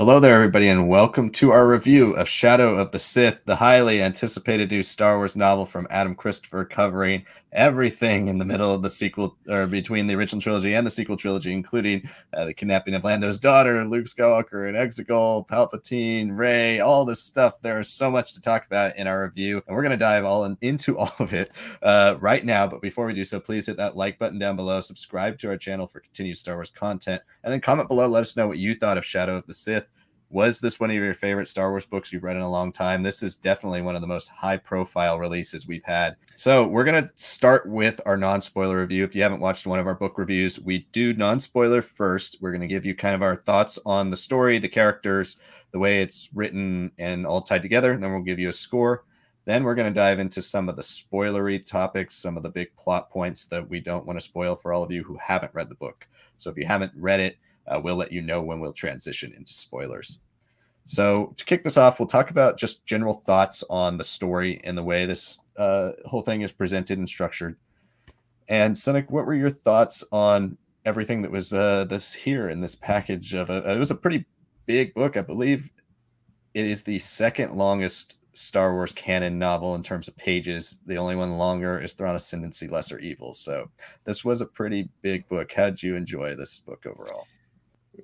Hello there, everybody, and welcome to our review of Shadow of the Sith, the highly anticipated new Star Wars novel from Adam Christopher, covering everything in the middle of the sequel, or between the original trilogy and the sequel trilogy, including the kidnapping of Lando's daughter, Luke Skywalker, and Exegol, Palpatine, Rey, all this stuff. There is so much to talk about in our review, and we're going to dive into all of it right now. But before we do so, please hit that like button down below, subscribe to our channel for continued Star Wars content, and then comment below. Let us know what you thought of Shadow of the Sith. Was this one of your favorite Star Wars books you've read in a long time? This is definitely one of the most high-profile releases we've had. So we're going to start with our non-spoiler review. If you haven't watched one of our book reviews, we do non-spoiler first. We're going to give you kind of our thoughts on the story, the characters, the way it's written, and all tied together. And then we'll give you a score. Then we're going to dive into some of the spoilery topics, some of the big plot points that we don't want to spoil for all of you who haven't read the book. So if you haven't read it, we'll let you know when we'll transition into spoilers. So to kick this off, we'll talk about just general thoughts on the story and the way this whole thing is presented and structured. And Sanak, what were your thoughts on everything that was this here in this package of it was a pretty big book. I believe it is the second longest Star Wars canon novel in terms of pages. The only one longer is Thrawn Ascendancy Lesser Evils. So this was a pretty big book. How did you enjoy this book overall?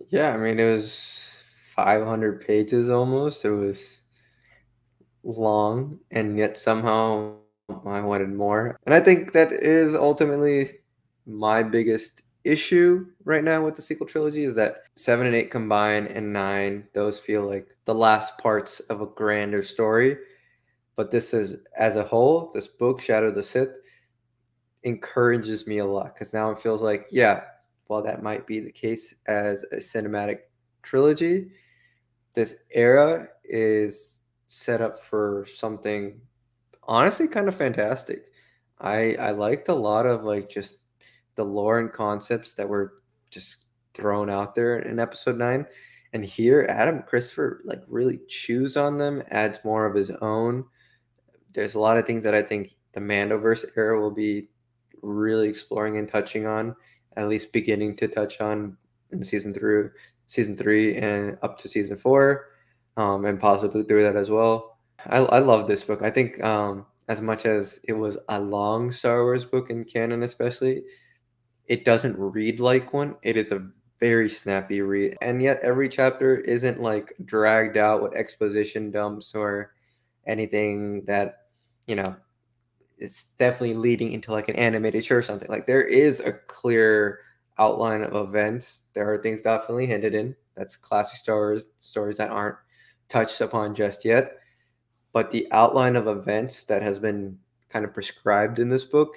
Yeah, I mean, it was 500 pages almost. It was long, and yet somehow I wanted more. And I think that is ultimately my biggest issue right now with the sequel trilogy is that 7 and 8 combined and 9, those feel like the last parts of a grander story. But this is, as a whole, this book, Shadow of the Sith, encourages me a lot because now it feels like, yeah, while that might be the case as a cinematic trilogy, this era is set up for something honestly kind of fantastic. I liked a lot of like just the lore and concepts that were just thrown out there in episode 9. And here Adam Christopher like really chews on them, adds more of his own. There's a lot of things that I think the Mandoverse era will be really exploring and touching on, at least beginning to touch on in season 3 and up to season 4, and possibly through that as well. I love this book. I think as much as it was a long Star Wars book in canon, especially, it doesn't read like one. It is a very snappy read, and yet every chapter isn't like dragged out with exposition dumps or anything that you know it's definitely leading into like an animated show or something. Like there is a clear outline of events. There are things definitely hinted in. That's classic stories that aren't touched upon just yet. But the outline of events that has been kind of prescribed in this book,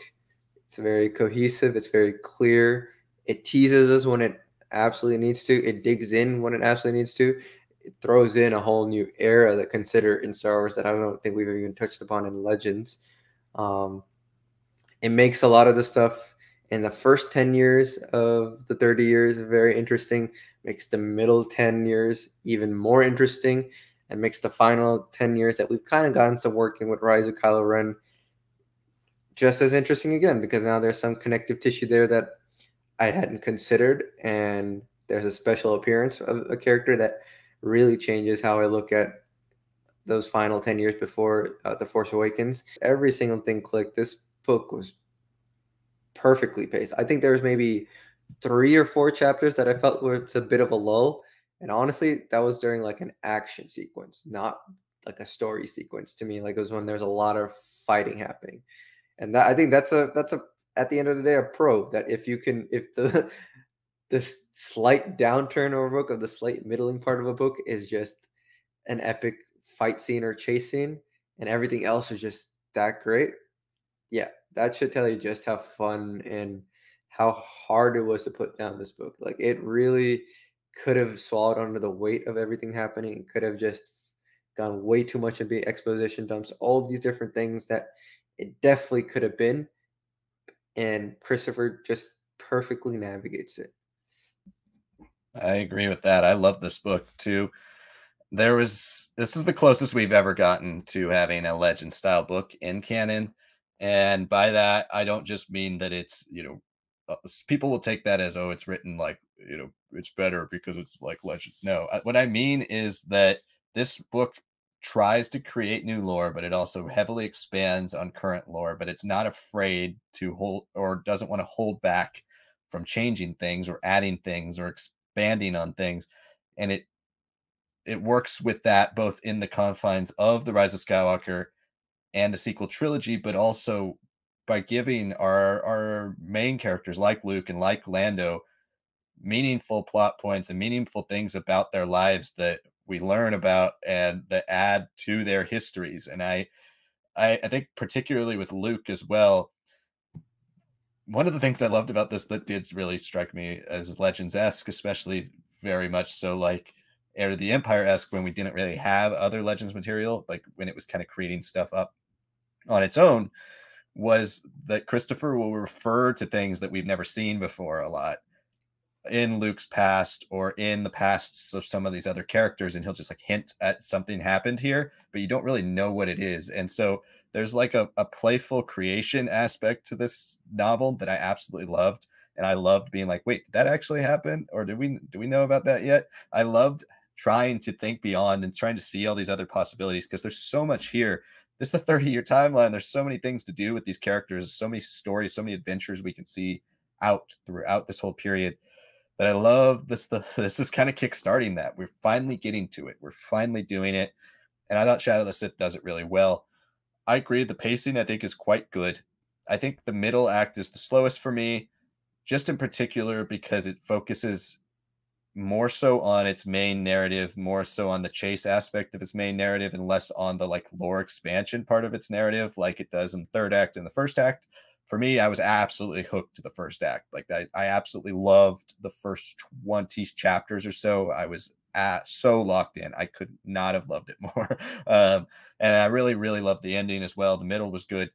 it's very cohesive. It's very clear. It teases us when it absolutely needs to. It digs in when it absolutely needs to. It throws in a whole new era that consider in Star Wars that I don't think we've even touched upon in Legends. Um, it makes a lot of the stuff in the first 10 years of the 30 years very interesting, makes the middle 10 years even more interesting, and makes the final 10 years that we've kind of gotten to working with Rise of Kylo Ren just as interesting again, because now there's some connective tissue there that I hadn't considered, and there's a special appearance of a character that really changes how I look at those final 10 years before The Force Awakens. Every single thing clicked. This book was perfectly paced. I think there was maybe 3 or 4 chapters that I felt were it's a bit of a lull. And honestly, that was during like an action sequence, not like a story sequence to me. Like it was when there's a lot of fighting happening. And that I think that's a at the end of the day a pro that if the this slight downturn of a book of the slight middling part of a book is just an epic fight scene or chase scene and everything else is just that great, yeah, that should tell you just how fun and how hard it was to put down this book. Like it really could have swallowed under the weight of everything happening. It could have just gone way too much into exposition dumps, all these different things that it definitely could have been. And Christopher just perfectly navigates it. I agree with that. I love this book too. This is the closest we've ever gotten to having a legend style book in canon. And by that, I don't just mean that it's, people will take that as, oh, it's written like, it's better because it's like legend. No, what I mean is that this book tries to create new lore, but it also heavily expands on current lore, but it's not afraid to hold, or doesn't want to hold back from changing things or adding things or expanding on things. And it works with that both in the confines of the Rise of Skywalker and the sequel trilogy, but also by giving our main characters like Luke and like Lando meaningful plot points and meaningful things about their lives that we learn about and that add to their histories. And I think particularly with Luke as well, one of the things I loved about this that did really strike me as Legends-esque, especially very much so like Heir to the Empire-esque, when we didn't really have other Legends material, like when it was kind of creating stuff up on its own, was that Christopher will refer to things that we've never seen before a lot in Luke's past or in the pasts of some of these other characters, and he'll just like hint at something happened here, but you don't really know what it is. And so there's like a playful creation aspect to this novel that I absolutely loved. And I loved being like, wait, did that actually happen? Or do we know about that yet? I loved trying to think beyond and trying to see all these other possibilities because there's so much here. This is a 30-year timeline. There's so many things to do with these characters, so many stories, so many adventures we can see out throughout this whole period that I love. This is kind of kickstarting that. We're finally getting to it. We're finally doing it. And I thought Shadow of the Sith does it really well. I agree. The pacing, I think, is quite good. I think the middle act is the slowest for me, just in particular because it focuses more so on its main narrative, more so on the chase aspect of its main narrative, and less on the like lore expansion part of its narrative, like it does in the third act and the first act. For me, I was absolutely hooked to the first act. Like I absolutely loved the first 20 chapters or so. I was so locked in. I could not have loved it more. And I really, really loved the ending as well. The middle was good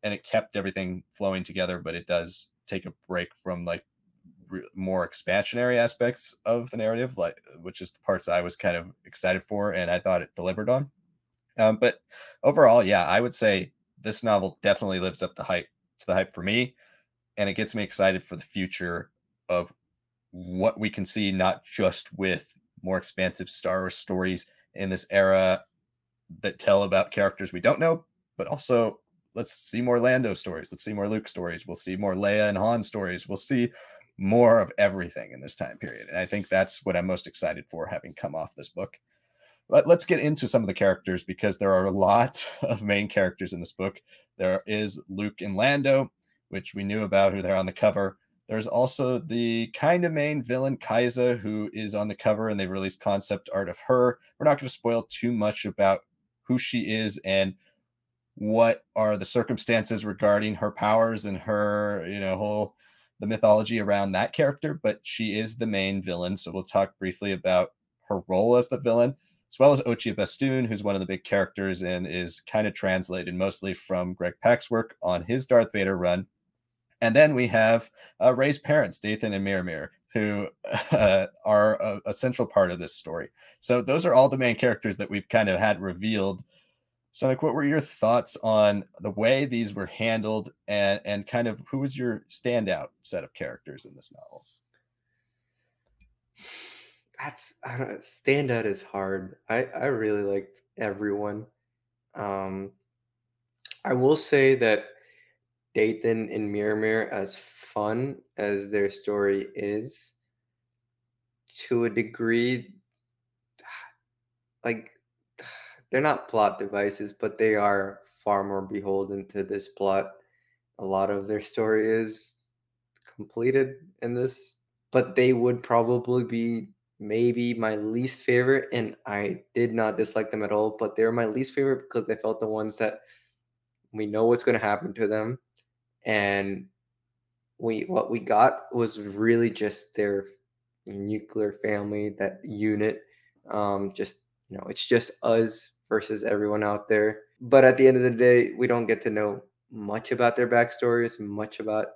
and it kept everything flowing together, but it does take a break from like more expansionary aspects of the narrative, like which is the parts I was kind of excited for and I thought it delivered on. But overall, yeah, I would say this novel definitely lives up to the hype for me, and it gets me excited for the future of what we can see, not just with more expansive Star Wars stories in this era that tell about characters we don't know, but also let's see more Lando stories. Let's see more Luke stories. We'll see more Leia and Han stories. We'll see more of everything in this time period. And I think that's what I'm most excited for having come off this book. Let's get into some of the characters because there are a lot of main characters in this book. There is Luke and Lando, which we knew about, who they're on the cover. There's also the kind of main villain, Kaisa, who is on the cover, and they've released concept art of her. We're not going to spoil too much about who she is and what are the circumstances regarding her powers and her, whole the mythology around that character, but she is the main villain. So we'll talk briefly about her role as the villain, as well as Ochia Bestoon, who's one of the big characters and is kind of translated mostly from Greg Pak's work on his Darth Vader run. And then we have Rey's parents, Dathan and Miramir, who are a central part of this story. So those are all the main characters that we've kind of had revealed. Sanak, what were your thoughts on the way these were handled and kind of who was your standout set of characters in this novel? I don't know, standout is hard. I really liked everyone. Um, I will say that Dathan and Miramir, as fun as their story is, to a degree, like they're not plot devices, but they are far more beholden to this plot. A lot of their story is completed in this, but they would probably be maybe my least favorite. And I did not dislike them at all, but they're my least favorite because they felt the ones that we know what's going to happen to them. And what we got was really just their nuclear family, that unit. Just it's just us versus everyone out there. But at the end of the day, we don't get to know much about their backstories, much about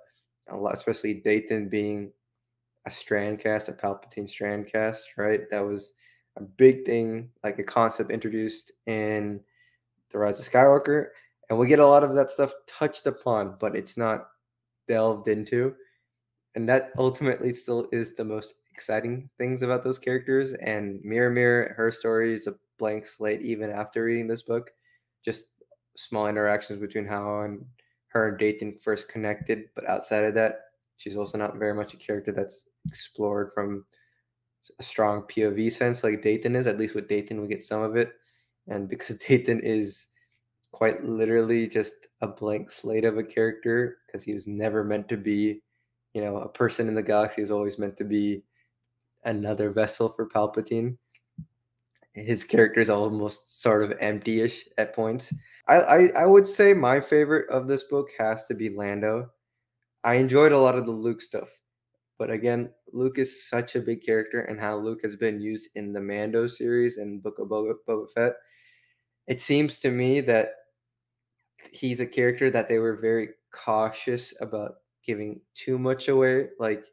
a lot, especially Dathan being a strand cast, a Palpatine strand cast, right? That was a big thing, like a concept introduced in The Rise of Skywalker. And we get a lot of that stuff touched upon, but it's not delved into. And that ultimately still is the most exciting things about those characters. And Mirror Mirror, her story is a blank slate even after reading this book. Just small interactions between how and her and Dathan first connected, but outside of that, she's also not very much a character that's explored from a strong POV sense like Dathan is. At least with Dathan, we get some of it. And because Dathan is quite literally just a blank slate of a character, because he was never meant to be, a person in the galaxy. He was always meant to be another vessel for Palpatine. His character is almost sort of empty-ish at points. I would say my favorite of this book has to be Lando. I enjoyed a lot of the Luke stuff. But again, Luke is such a big character, and how Luke has been used in the Mando series and Book of Boba Fett. It seems to me that he's a character that they were very cautious about giving too much away. Like,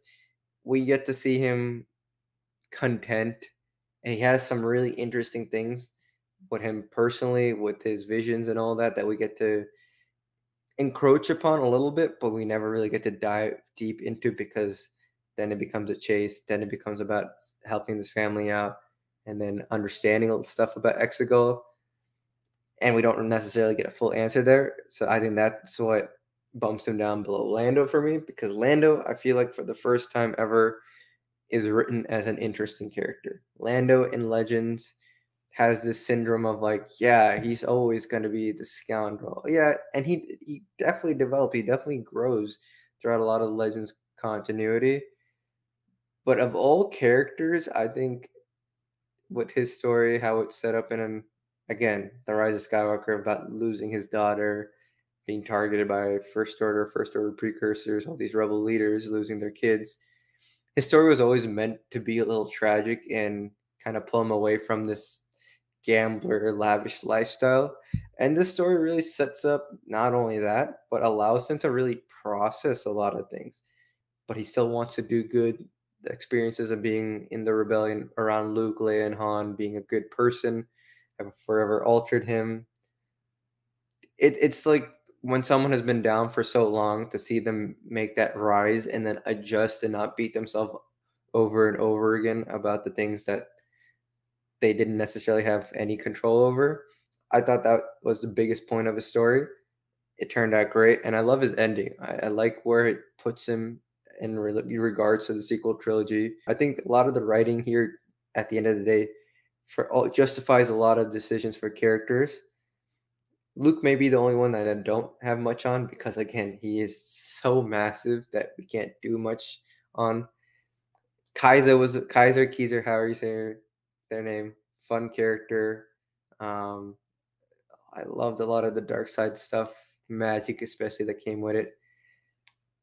we get to see him content, and he has some really interesting things with him personally, with his visions and all that we get to encroach upon a little bit, but we never really get to dive deep into, because then it becomes a chase. Then it becomes about helping this family out, and then understanding all the stuff about Exegol. And we don't necessarily get a full answer there. So I think that's what bumps him down below Lando for me, because Lando, I feel like for the first time ever, is written as an interesting character. Lando in Legends has this syndrome of like, yeah, he's always going to be the scoundrel. Yeah, and he definitely developed, he definitely grows throughout a lot of Legends continuity. But of all characters, I think with his story, how it's set up in an, again, the Rise of Skywalker, about losing his daughter, being targeted by first order precursors, all these rebel leaders losing their kids. His story was always meant to be a little tragic and kind of pull him away from this gambler, lavish lifestyle. And this story really sets up not only that, but allows him to really process a lot of things. But he still wants to do good. The experiences of being in the rebellion around Luke, Leia, and Han, being a good person, have forever altered him. It's like when someone has been down for so long, to see them make that rise and then adjust and not beat themselves over and over again about the things that they didn't necessarily have any control over. I thought that was the biggest point of his story. It turned out great, and I love his ending. I like where it puts him in regards to the sequel trilogy. I think a lot of the writing here, at the end of the day, for all justifies a lot of decisions for characters. Luke may be the only one that I don't have much on, because again, he is so massive that we can't do much on. Kaiser, however you say their name. Fun character. Um, I loved a lot of the dark side stuff, magic especially, that came with it.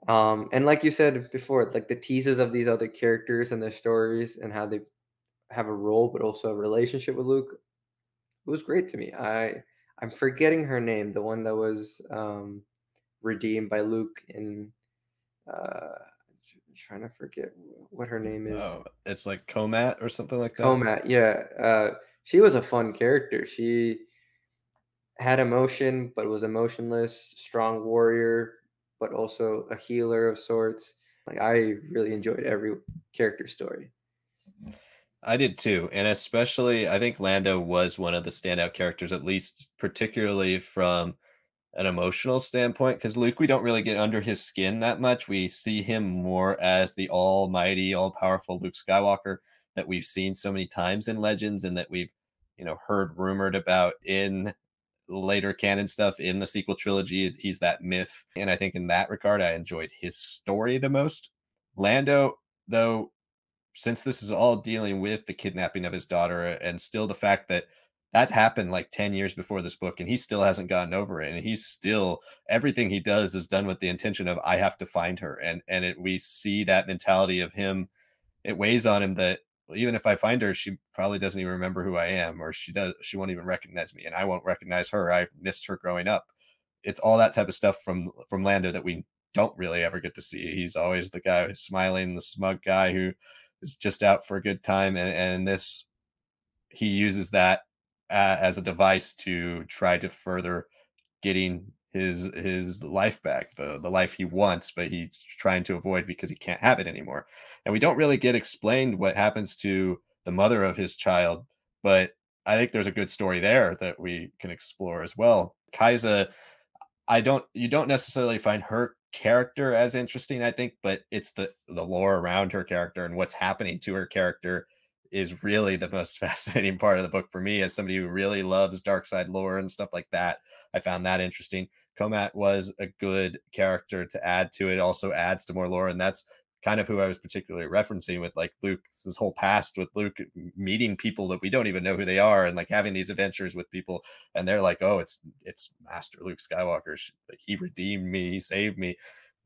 And like you said before, like the teases of these other characters and their stories and how they have a role but also a relationship with Luke, it was great to me. I'm forgetting her name, the one that was redeemed by Luke in trying to forget what her name is. Oh, it's like Comat or something like that. Comat, yeah. She was a fun character. She had emotion, but was emotionless, strong warrior, but also a healer of sorts. Like, I really enjoyed every character story. I did too. And especially, I think Lando was one of the standout characters, at least particularly from an emotional standpoint, because Luke, we don't really get under his skin that much. We see him more as the almighty, all powerful Luke Skywalker that we've seen so many times in Legends, and that we've, heard rumored about in later canon stuff in the sequel trilogy. He's that myth. And I think in that regard, I enjoyed his story the most. Lando, though, since this is all dealing with the kidnapping of his daughter, and still the fact that that happened like 10 years before this book, and he still hasn't gotten over it, and he's still, everything he does is done with the intention of, I have to find her. And we see that mentality of him. It weighs on him that, well, even if I find her, she probably doesn't even remember who I am, or she won't even recognize me, and I won't recognize her. I missed her growing up. It's all that type of stuff from Lando that we don't really ever get to see. He's always the guy who's smiling, the smug guy who is just out for a good time, and this, he uses that as a device to try to further getting his life back, the life he wants, but he's trying to avoid because he can't have it anymore. And we don't really get explained what happens to the mother of his child, but I think there's a good story there that we can explore as well. Kaisa, I don't you don't necessarily find her character as interesting, I think, but it's the lore around her character and what's happening to her character is really the most fascinating part of the book for me as somebody who really loves dark side lore and stuff like that. I found that interesting. Comat was a good character to add to it, also adds to more lore, and that's kind of who I was particularly referencing with like Luke's this whole past with Luke meeting people that we don't even know who they are and like having these adventures with people and they're like, "Oh, it's Master Luke Skywalker. Like he redeemed me, he saved me."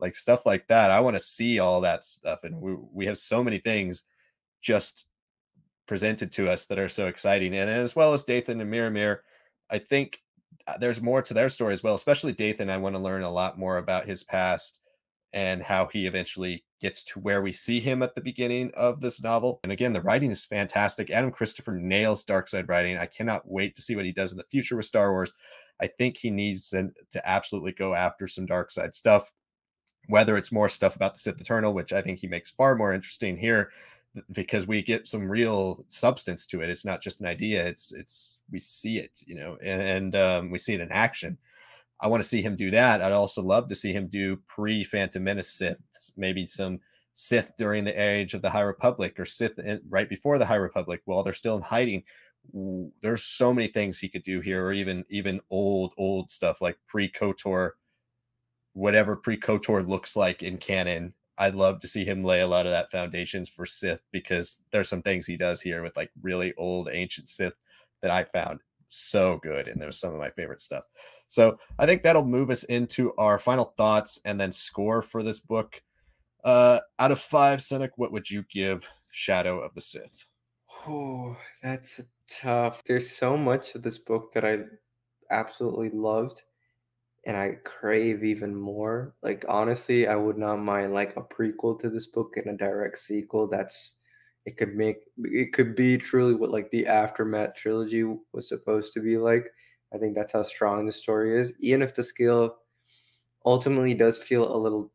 Like stuff like that. I want to see all that stuff and we have so many things just presented to us that are so exciting. And as well as Dathan and Miramir, I think there's more to their story as well, especially Dathan. I want to learn a lot more about his past and how he eventually gets to where we see him at the beginning of this novel. And again, the writing is fantastic. Adam Christopher nails dark side writing. I cannot wait to see what he does in the future with Star Wars. I think he needs to absolutely go after some dark side stuff, whether it's more stuff about the Sith Eternal, which I think he makes far more interesting here because we get some real substance to it. It's not just an idea. It's we see it, you know, and we see it in action. I want to see him do that. I'd also love to see him do pre-Phantom Menace Sith, maybe some Sith during the age of the High Republic or Sith right before the High Republic while they're still in hiding. There's so many things he could do here, or even old stuff like pre-KOTOR, whatever pre-KOTOR looks like in canon. I'd love to see him lay a lot of that foundations for Sith because there's some things he does here with like really old ancient Sith that I found so good, and there's some of my favorite stuff. So I think that'll move us into our final thoughts and then score for this book. Out of 5, Sanak, what would you give Shadow of the Sith? Oh, that's tough. There's so much of this book that I absolutely loved and I crave even more. Like honestly, I would not mind like a prequel to this book and a direct sequel. It could be truly what like the Aftermath trilogy was supposed to be like. I think that's how strong the story is. Even if the scale ultimately does feel a little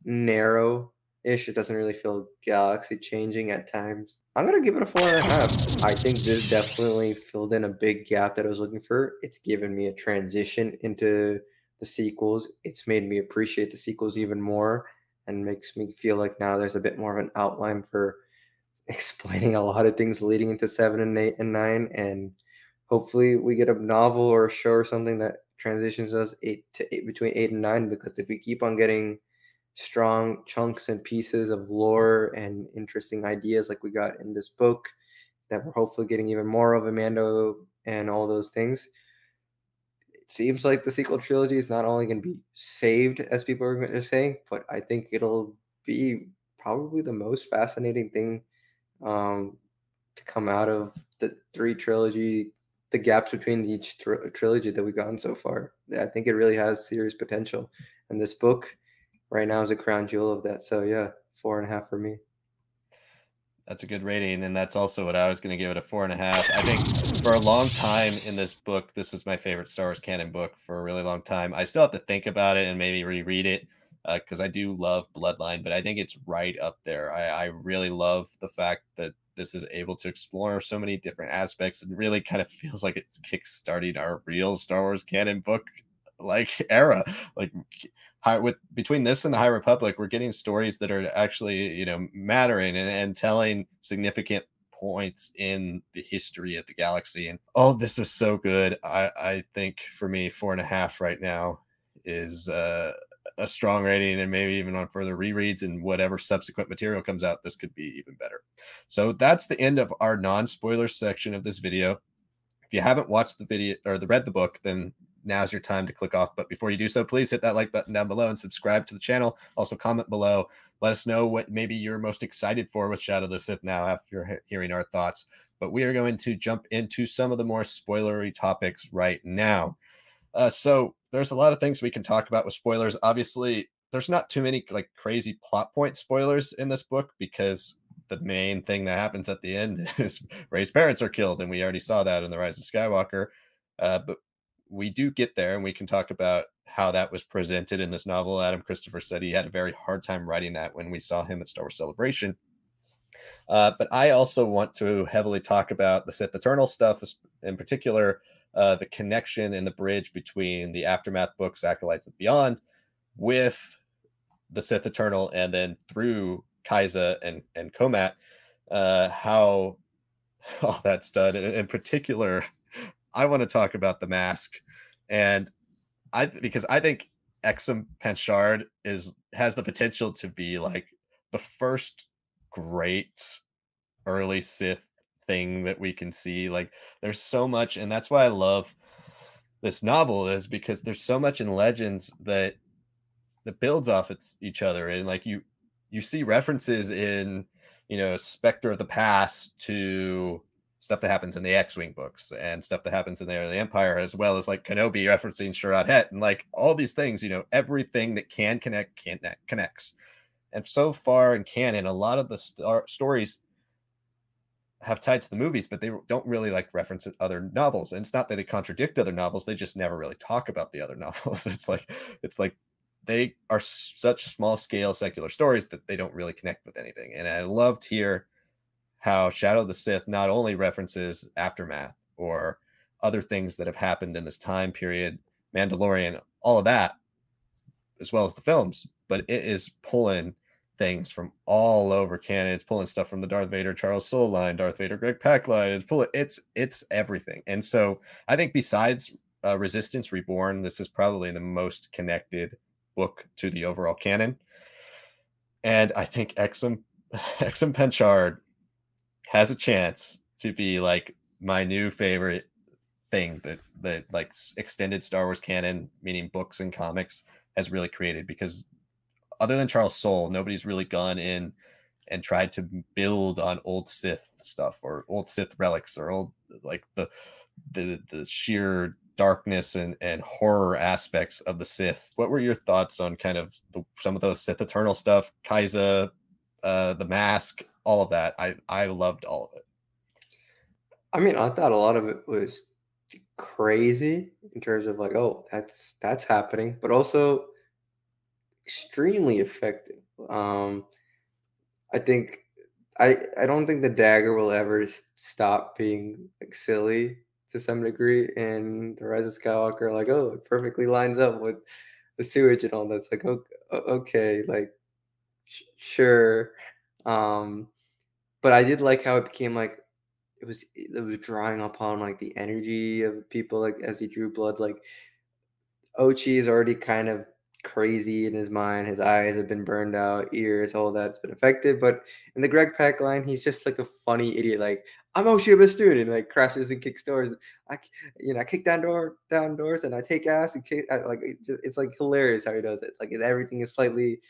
narrow-ish, it doesn't really feel galaxy changing at times. I'm gonna give it a 4.5. I think this definitely filled in a big gap that I was looking for. It's given me a transition into the sequels. It's made me appreciate the sequels even more and makes me feel like now there's a bit more of an outline for explaining a lot of things leading into 7 and 8 and 9. And hopefully we get a novel or a show or something that transitions us 8 between 8 and 9, because if we keep on getting strong chunks and pieces of lore and interesting ideas like we got in this book that we're hopefully getting even more of Amando and all those things, it seems like the sequel trilogy is not only going to be saved as people are saying, but I think it'll be probably the most fascinating thing um, to come out of the 3 trilogy, the gaps between each trilogy that we've gotten so far. I think it really has serious potential, and this book right now is a crown jewel of that. So yeah, 4.5 for me. That's a good rating, and that's also what I was going to give it, a 4.5. I think for a long time in this book, this is my favorite Star Wars canon book for a really long time. I still have to think about it and maybe reread it because I do love Bloodline, but I think it's right up there. I really love the fact that this is able to explore so many different aspects and really kind of feels like it's kickstarting our real Star Wars canon book like era. Like with between this and the High Republic, we're getting stories that are actually, you know, mattering and telling significant points in the history of the galaxy. And oh, this is so good. I think for me, 4.5 right now is a strong rating, and maybe even on further rereads and whatever subsequent material comes out, this could be even better. So that's the end of our non-spoiler section of this video. If you haven't watched the video or read the book, then now's your time to click off. But before you do so, please hit that like button down below and subscribe to the channel. Also comment below. Let us know what maybe you're most excited for with Shadow of the Sith now after hearing our thoughts. But we are going to jump into some of the more spoilery topics right now. So there's a lot of things we can talk about with spoilers. Obviously, there's not too many like crazy plot point spoilers in this book because the main thing that happens at the end is Rey's parents are killed, and we already saw that in The Rise of Skywalker. But we do get there, and we can talk about how that was presented in this novel. Adam Christopher said he had a very hard time writing that when we saw him at Star Wars Celebration. But I also want to heavily talk about the Sith Eternal stuff, in particular, the connection and the bridge between the Aftermath books, Acolytes of Beyond, with the Sith Eternal, and then through Kaiza and Komat, how all that's done. In particular, I want to talk about the mask, and because I think Exum Penchard has the potential to be like the first great early Sith thing that we can see. Like there's so much, and that's why I love this novel, is because there's so much in Legends that builds off each other, and like you see references in, Spectre of the Past to stuff that happens in the X-Wing books and stuff that happens in the Early Empire, as well as like Kenobi referencing Sharad Het, and like all these things, everything that can connect connects. And so far in canon, a lot of the stories have tied to the movies, but they don't really like reference other novels. And it's not that they contradict other novels; they just never really talk about the other novels. It's like they are such small scale secular stories that they don't really connect with anything. And I loved here how Shadow of the Sith not only references Aftermath or other things that have happened in this time period, Mandalorian, all of that, as well as the films, but it is pulling things from all over canon. It's pulling stuff from the Darth Vader Charles Soule line, Darth Vader Greg Pak line. It's everything. And so I think besides Resistance Reborn, this is probably the most connected book to the overall canon. And I think Exum Penchard has a chance to be like my new favorite thing that like extended Star Wars canon, meaning books and comics, has really created. Because other than Charles Soule, nobody's really gone in and tried to build on old Sith stuff or old Sith relics or old, like the sheer darkness and horror aspects of the Sith. What were your thoughts on kind of some of those Sith Eternal stuff, Kaiza, the mask, all of that? I loved all of it. I mean, I thought a lot of it was crazy in terms of like, oh, that's happening, but also extremely effective. I think I don't think the dagger will ever stop being like silly to some degree. And the Rise of Skywalker, like, oh, it perfectly lines up with the sewage and all that. It's like, okay, like, sure. Um, but I did like how it became like it was drawing upon like the energy of people, like as he drew blood. Like Ochi is already kind of crazy in his mind. His eyes have been burned out, ears, all that's been affected. But in the Greg Pak line, he's just like a funny idiot. Like, I'm Ochi, a student, and like crashes and kicks doors. I kick down doors, and I take ass and kick. It's like hilarious how he does it. Like everything is slightly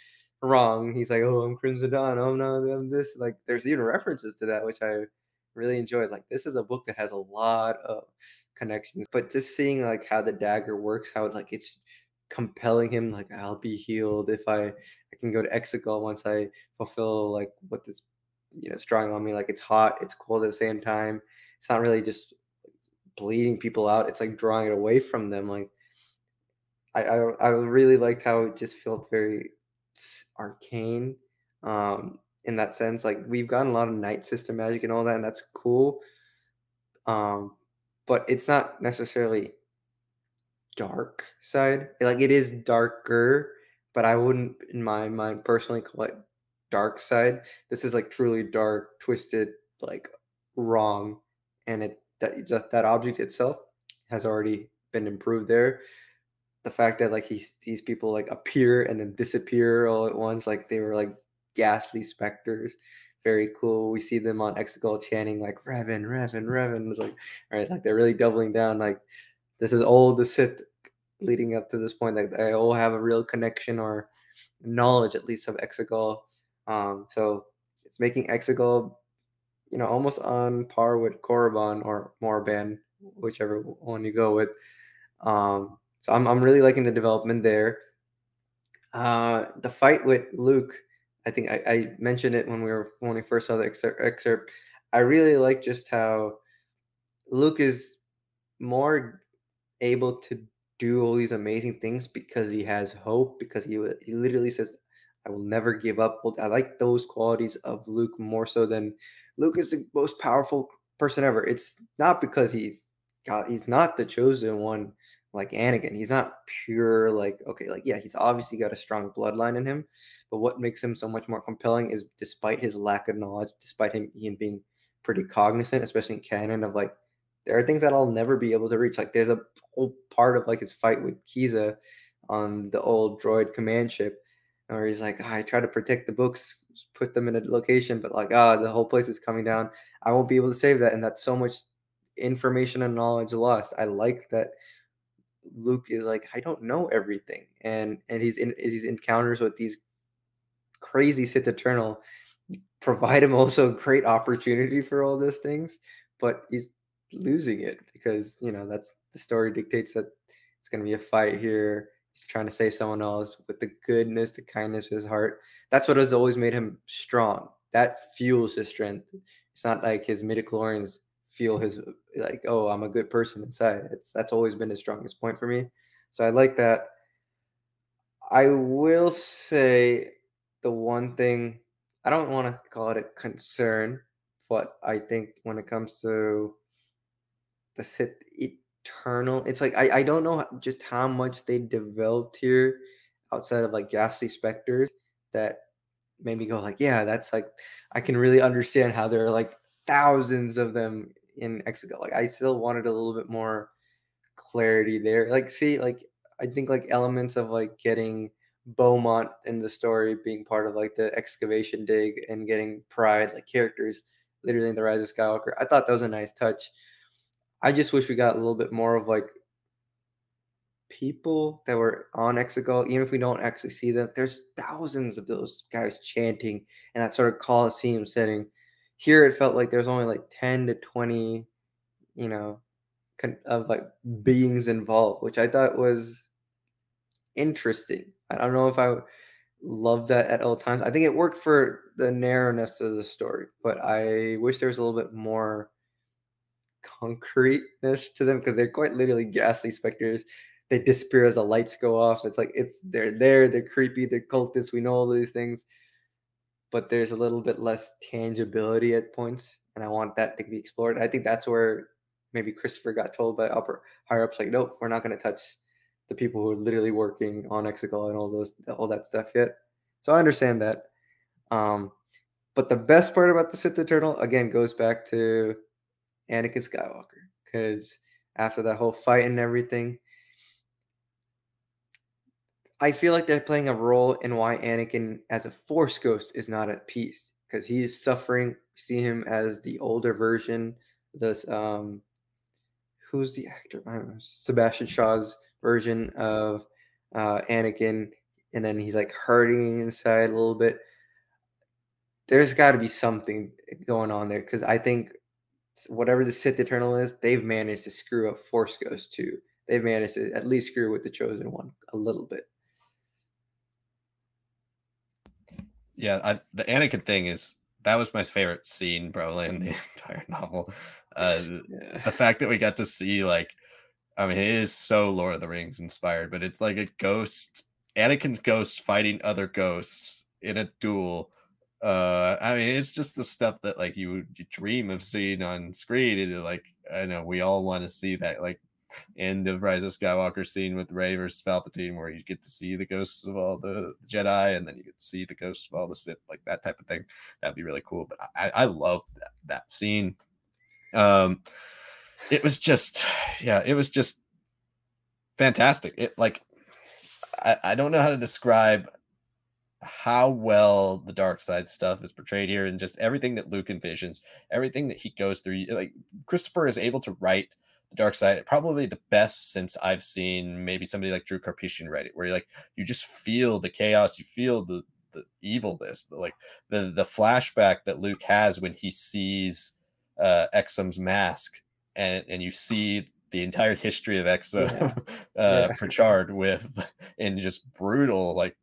wrong. He's like, oh, I'm Crimson Dawn. Oh no, I'm this. Like, there's even references to that, which I really enjoyed. Like, this is a book that has a lot of connections, but just seeing like how the dagger works, how like it's compelling him, like, I'll be healed if I can go to Exegol once I fulfill like what this it's drawing on me. Like, it's hot, it's cold at the same time. It's not really just bleeding people out, it's like drawing it away from them. Like, I really liked how it just felt very arcane, in that sense. Like, we've gotten a lot of night system magic and all that, and that's cool, um but it's not necessarily dark side. Like, it is darker, but I wouldn't, in my mind, personally call it dark side. This is like truly dark, twisted, like wrong, and just that object itself has already been improved there. The fact that like these people like appear and then disappear all at once, like they were like ghastly specters. Very cool. We see them on Exegol chanting like Revan, Revan, Revan. It's like, all right, like they're really doubling down. Like, this is all the Sith leading up to this point. Like, they all have a real connection or knowledge, at least, of Exegol. So it's making Exegol, almost on par with Korriban or Morban, whichever one you go with. So I'm really liking the development there. The fight with Luke, I think I mentioned it when we first saw the excerpt. I really like just how Luke is more able to do all these amazing things because he has hope, because he literally says, "I will never give up." Well, I like those qualities of Luke more so than Luke is the most powerful person ever. It's not because he's not the chosen one like Anakin. He's not pure like okay, like yeah, he's obviously got a strong bloodline in him, but what makes him so much more compelling is despite his lack of knowledge, despite him being pretty cognizant, especially in canon of like there are things that I'll never be able to reach. Like there's a whole part of like his fight with Kiza on the old droid command ship, where he's like, I try to protect the books, put them in a location, but like, the whole place is coming down. I won't be able to save that, and that's so much information and knowledge lost. I like that Luke is like, I don't know everything, and he's in his encounters with these crazy Sith Eternal provide him also great opportunity for all those things, but he's losing it because that's the story dictates that it's going to be a fight here. He's trying to save someone else with the goodness, the kindness of his heart. That's what has always made him strong. That fuels his strength. It's not like his midichlorians feel his like, oh, I'm a good person inside. That's always been his strongest point for me. So I like that. I will say the one thing I don't want to call it a concern, but I think when it comes to the Sith Eternal, it's like I don't know just how much they developed here outside of like ghastly specters that made me go like, yeah, that's like I can really understand how there are like thousands of them in Exegol. Like I still wanted a little bit more clarity there. Like, see, like I think like elements of like getting Beaumont in the story being part of like the excavation dig and getting Pride like characters literally in the Rise of Skywalker. I thought that was a nice touch. I just wish we got a little bit more of like people that were on Exegol, even if we don't actually see them. There's thousands of those guys chanting in that sort of Coliseum setting. Here it felt like there's only like 10 to 20, you know, of like beings involved, which I thought was interesting. I don't know if I love that at all times. I think it worked for the narrowness of the story, but I wish there was a little bit more concreteness to them because they're quite literally ghastly specters. They disappear as the lights go off. It's like they're there, they're creepy, they're cultists. We know all these things, but there's a little bit less tangibility at points, and I want that to be explored. I think that's where maybe Christopher got told by upper higher ups, like, nope, we're not going to touch the people who are literally working on Exegol and all that stuff yet. So I understand that. But the best part about the Sith Eternal again goes back to Anakin Skywalker, because after that whole fight and everything, I feel like they're playing a role in why Anakin, as a Force ghost, is not at peace because he is suffering. We see him as the older version. This who's the actor? I don't know, Sebastian Shaw's version of Anakin, and then he's like hurting inside a little bit. There's got to be something going on there because I think whatever the Sith Eternal is, they've managed to screw up Force Ghost too. They've managed to at least screw with the Chosen One a little bit. Yeah, the Anakin thing that was my favorite scene probably in the entire novel. Yeah. The fact that we got to see like, I mean, it is so Lord of the Rings inspired, but it's like a ghost, Anakin's ghost fighting other ghosts in a duel. I mean, it's just the stuff that like you dream of seeing on screen. And like, I know we all want to see that like end of Rise of Skywalker scene with Rey versus Palpatine, where you get to see the ghosts of all the Jedi, and then you get to see the ghosts of all the Sith, like that type of thing. That'd be really cool. But I love that scene. It was just, yeah, it was just fantastic. It like, I don't know how to describe how well the dark side stuff is portrayed here, and just everything that Luke envisions, everything that he goes through. Like Christopher is able to write the dark side probably the best since I've seen maybe somebody like Drew Karpyshyn write it, where like you just feel the chaos, you feel the evilness, the flashback that Luke has when he sees Exum's mask, and you see the entire history of Exum portrayed with in just brutal like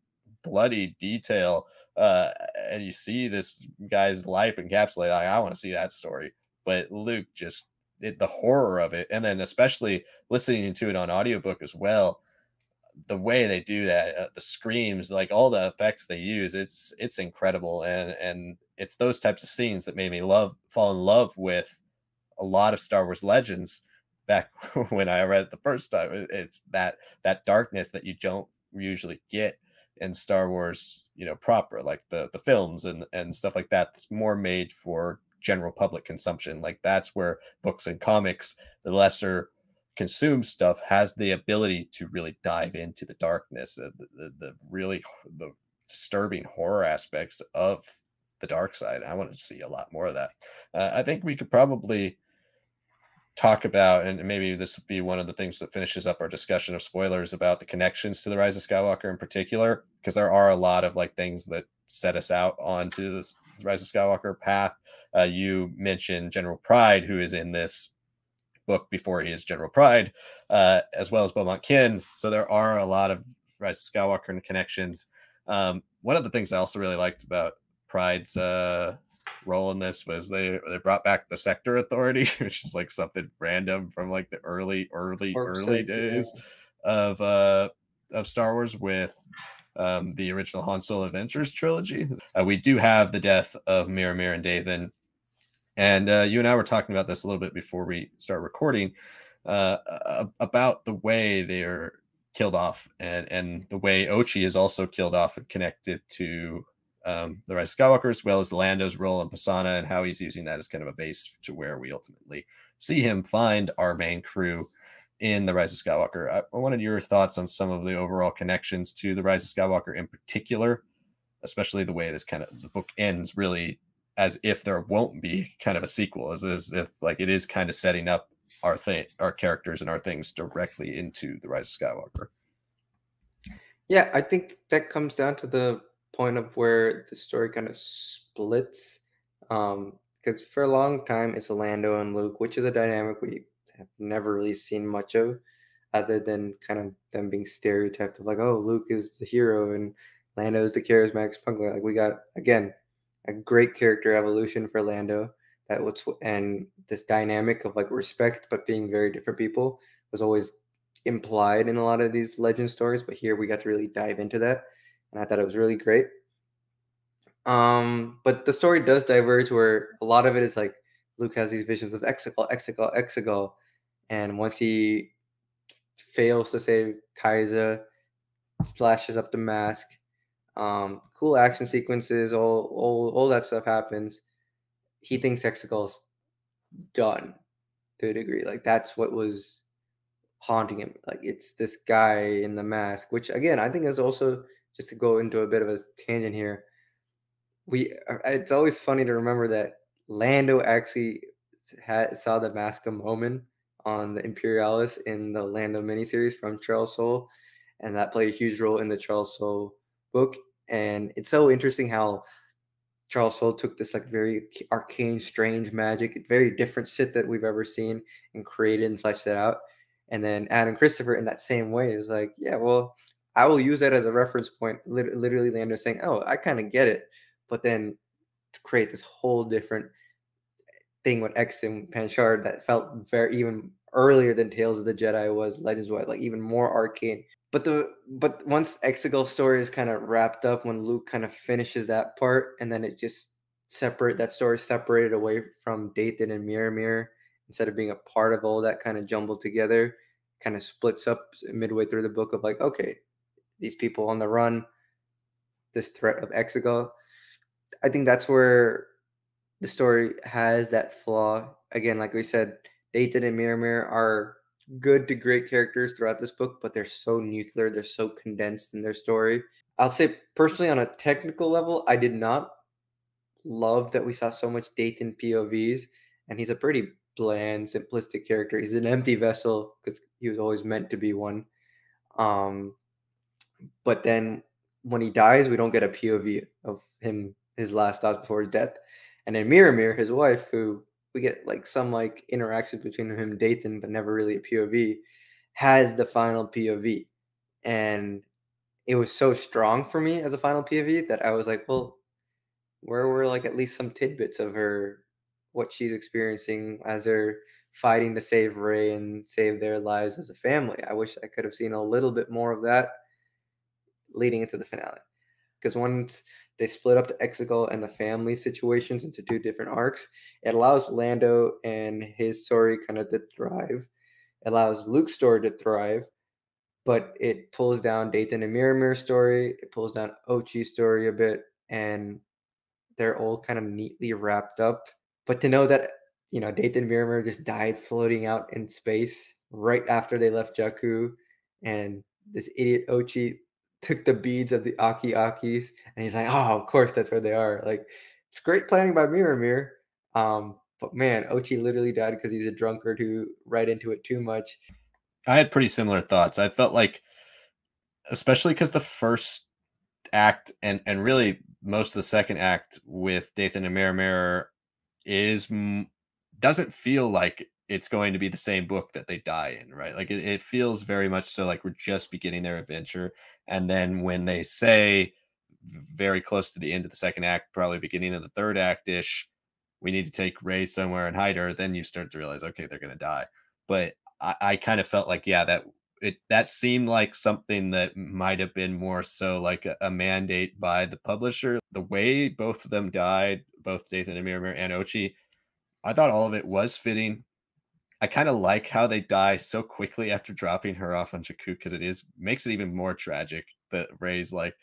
bloody detail, and you see this guy's life encapsulated. Like, I want to see that story, but Luke just the horror of it, and then especially listening to it on audiobook as well, the way they do that, the screams, like all the effects they use, it's incredible, and it's those types of scenes that made me fall in love with a lot of Star Wars Legends back when I read it the first time. It's that darkness that you don't usually get in Star Wars, proper, like the films and stuff like that. That's more made for general public consumption. Like that's where books and comics, the lesser consumed stuff, has the ability to really dive into the darkness, the really the disturbing horror aspects of the dark side. I wanted to see a lot more of that. I think we could probably talk about, and maybe this would be one of the things that finishes up our discussion of spoilers, about the connections to the Rise of Skywalker in particular, because there are a lot of like things that set us out onto this Rise of Skywalker path. You mentioned General Pride, who is in this book before he is General Pride, as well as Beaumont Kin. So there are a lot of Rise of Skywalker connections. One of the things I also really liked about Pride's role in this was they brought back the Sector Authority, which is like something random from like the early days of Star Wars with the original Han Solo Adventures trilogy. We do have the death of Miramir and Dathan, and you and I were talking about this a little bit before we start recording, about the way they're killed off, and the way Ochi is also killed off and connected to the Rise of Skywalker, as well as Lando's role in Pisana and how he's using that as kind of a base to where we ultimately see him find our main crew in the Rise of Skywalker. I wanted your thoughts on some of the overall connections to the Rise of Skywalker in particular, especially the way this kind of the book ends, really as if there won't be kind of a sequel, as if like it is kind of setting up our characters and our things directly into the Rise of Skywalker. Yeah, I think that comes down to the point of where the story kind of splits. Because for a long time it's Lando and Luke, which is a dynamic we have never really seen much of, other than kind of them being stereotyped of like, oh, Luke is the hero and Lando is the charismatic smuggler. Like we got again a great character evolution for Lando. And this dynamic of like respect but being very different people was always implied in a lot of these legend stories, but here we got to really dive into that, and I thought it was really great. But the story does diverge where a lot of it is like Luke has these visions of Exegol, and once he fails to save Kaiser, slashes up the mask. Cool action sequences, all that stuff happens. He thinks Exegol's done to a degree. Like that's what was haunting him. Like it's this guy in the mask, which again I think is also, just to go into a bit of a tangent here. It's always funny to remember that Lando actually saw the mask a moment on the Imperialis in the Lando miniseries from Charles Soule, and that played a huge role in the Charles Soule book. And it's so interesting how Charles Soule took this like very arcane, strange magic, very different Sith that we've ever seen, and created and fleshed it out. And then Adam Christopher, in that same way, is like, yeah, well, I will use that as a reference point. Literally, Lando saying, "Oh, I kind of get it," but then to create this whole different thing with X and Panchard that felt very even earlier than Tales of the Jedi was, Legends was, like even more arcane. But once Exegol's story is kind of wrapped up, when Luke kind of finishes that part, and then it just that story separated away from Dathan and Miramir, instead of being a part of all that kind of jumbled together, kind of splits up midway through the book of like, okay, these people on the run, this threat of Exegol. I think that's where the story has that flaw. Again, like we said, Dathan and Miramir are good to great characters throughout this book, but they're so nuclear, they're so condensed in their story. I'll say personally, on a technical level, I did not love that we saw so much Dathan POVs, and he's a pretty bland, simplistic character. He's an empty vessel because he was always meant to be one. But then when he dies, we don't get a POV of him, his last thoughts before his death. And then Miramir, his wife, who we get like some like interactions between him and Dathan, but never really a POV, has the final POV. And it was so strong for me as a final POV that I was like, well, where were like at least some tidbits of her, what she's experiencing as her fighting to save Rey and save their lives as a family. I wish I could have seen a little bit more of that leading into the finale. Because once they split up the Exegol and the family situations into two different arcs, it allows Lando and his story kind of to thrive. It allows Luke's story to thrive, but it pulls down Dathan and Miramir's story. It pulls down Ochi's story a bit, and they're all kind of neatly wrapped up. But to know that, Dathan and Miramir just died floating out in space right after they left Jakku, and this idiot Ochi took the beads of the Aki Akis, and he's like, oh, of course, that's where they are. Like, it's great planning by Miramir. But man, Ochi literally died because he's a drunkard who read into it too much. I had pretty similar thoughts. I felt like, especially because the first act and really most of the second act with Dathan and Miramir doesn't feel like it's going to be the same book that they die in, right? Like it feels very much so like we're just beginning their adventure. And then when they say very close to the end of the second act, probably beginning of the third act ish, we need to take Rey somewhere and hide her, then you start to realize, okay, they're going to die. But I kind of felt like, yeah, that seemed like something that might have been more so like a mandate by the publisher. The way both of them died, both Dathan and Miramir and Ochi, I thought all of it was fitting. I kind of like how they die so quickly after dropping her off on Jakku because makes it even more tragic that Rey's like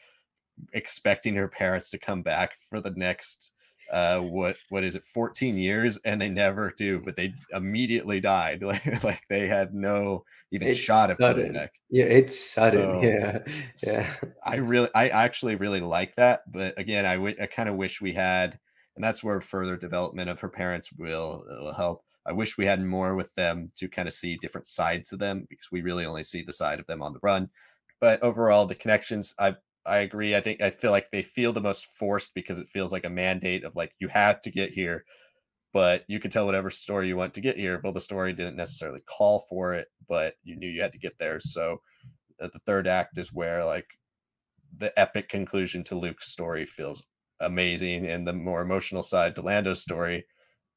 expecting her parents to come back for the next what is it, 14 years, and they never do, but they immediately died. Like they had no even shot It's of coming sudden. back. Yeah, it's sudden. So Yeah. Yeah. I actually really like that, but again, I kind of wish we had, and that's where further development of her parents will help. I wish we had more with them to kind of see different sides of them because we really only see the side of them on the run. But overall, the connections, I agree. I feel like they feel the most forced because it feels like a mandate of like you had to get here, but you could tell whatever story you want to get here. Well, the story didn't necessarily call for it, but you knew you had to get there. So the third act is where like the epic conclusion to Luke's story feels amazing, and the more emotional side to Lando's story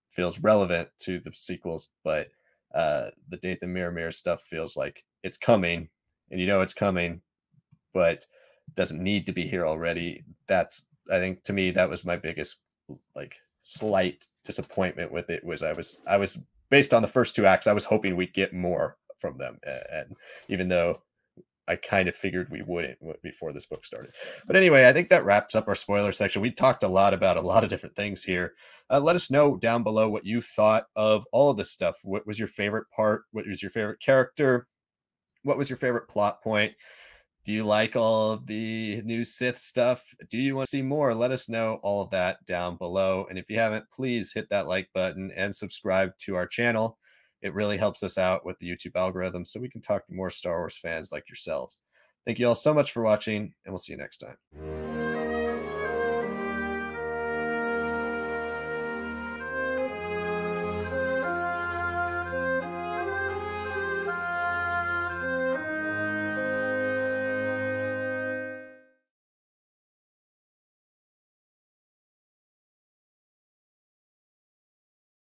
feels relevant to the sequels. But the Dathan Miramir stuff feels like it's coming, and you know it's coming, but doesn't need to be here already. That's, I think, to me, that was my biggest like slight disappointment with it. Was I was based on the first two acts, I was hoping we'd get more from them, and even though I kind of figured we wouldn't before this book started. But anyway, I think that wraps up our spoiler section. We talked a lot about a lot of different things here. Let us know down below what you thought of all of this stuff. What was your favorite part? What was your favorite character? What was your favorite plot point? Do you like all of the new Sith stuff? Do you want to see more? Let us know all of that down below. And if you haven't, please hit that like button and subscribe to our channel. It really helps us out with the YouTube algorithm so we can talk to more Star Wars fans like yourselves. Thank you all so much for watching, and we'll see you next time.